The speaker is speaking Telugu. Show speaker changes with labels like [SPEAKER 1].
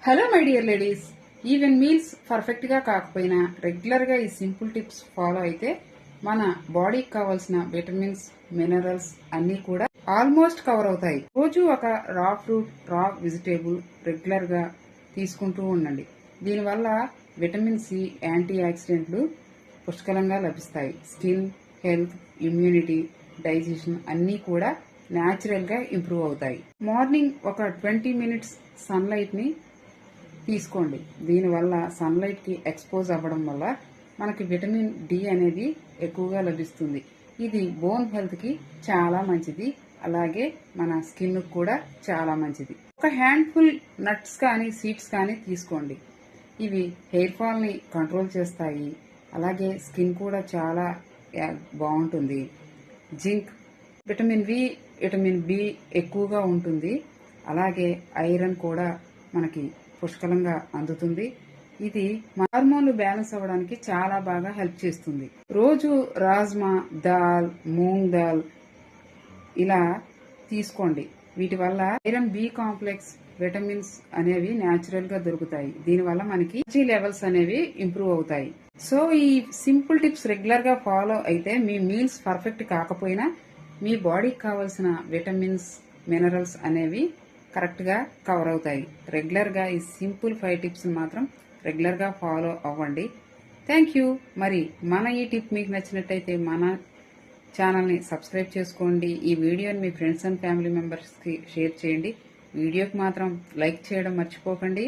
[SPEAKER 1] Hello my dear ladies, even meals perfect గా కాకపోయినా రెగ్యులర్ గా ఈ సింపుల్ టిప్స్ ఫాలో అయితే మన బాడీకి కావాల్సిన విటమిన్స్, మినరల్స్ అన్ని కూడా ఆల్మోస్ట్ కవర్ అవుతాయి. రోజు ఒక రా ఫ్రూట్, రా వెజిటేబుల్ రెగ్యులర్ గా తీసుకుంటూ ఉండండి. దీనివల్ల విటమిన్ సి, యాంటీ ఆక్సిడెంట్లు పుష్కలంగా లభిస్తాయి. స్కిన్ హెల్త్, ఇమ్యూనిటీ, డైజెషన్ అన్నీ కూడా న్యాచురల్ గా ఇంప్రూవ్ అవుతాయి. మార్నింగ్ ఒక 20 మినిట్స్ సన్లైట్ ని తీసుకోండి. దీనివల్ల సన్లైట్ కి ఎక్స్పోజ్ అవ్వడం వల్ల మనకి విటమిన్ డి అనేది ఎక్కువగా లభిస్తుంది. ఇది బోన్ హెల్త్ కి చాలా మంచిది, అలాగే మన స్కిన్ కూడా చాలా మంచిది. ఒక హ్యాండ్ఫుల్ నట్స్ కానీ సీడ్స్ కానీ తీసుకోండి. ఇవి హెయిర్ ఫాల్ ని కంట్రోల్ చేస్తాయి, అలాగే స్కిన్ కూడా చాలా బాగుంటుంది. జింక్, విటమిన్ వి, విటమిన్ బి ఎక్కువగా ఉంటుంది, అలాగే ఐరన్ కూడా మనకి పుష్కలంగా అందుతుంది. ఇది హార్మోన్లు బ్యాలెన్స్ అవ్వడానికి చాలా బాగా హెల్ప్ చేస్తుంది. రోజు రాజ్మా, దాల్, మూంగ్ దాల్ ఇలా తీసుకోండి. వీటి వల్ల ఐరన్, బి కాంప్లెక్స్, విటమిన్స్ అనేవి న్యాచురల్ గా దొరుకుతాయి. దీనివల్ల మనకి ఎనర్జీ లెవెల్స్ అనేవి ఇంప్రూవ్ అవుతాయి. సో ఈ సింపుల్ టిప్స్ రెగ్యులర్ గా ఫాలో అయితే మీ మీల్స్ పర్ఫెక్ట్ కాకపోయినా మీ బాడీకి కావాల్సిన విటమిన్స్, మినరల్స్ అనేవి కరెక్ట్ గా కవర్ అవుతాయి. రెగ్యులర్ గా ఈ సింపుల్ 5 టిప్స్ మాత్రం రెగ్యులర్ గా ఫాలో అవ్వండి. Thank you. మరి మన ఈ టిప్ మీకు నచ్చినట్టయితే మన ఛానల్ ని సబ్స్క్రైబ్ చేసుకోండి. ఈ వీడియోని మీ ఫ్రెండ్స్ అండ్ ఫ్యామిలీ మెంబర్స్ కి షేర్ చేయండి. వీడియోకి మాత్రం లైక్ చేయడం మర్చిపోకండి.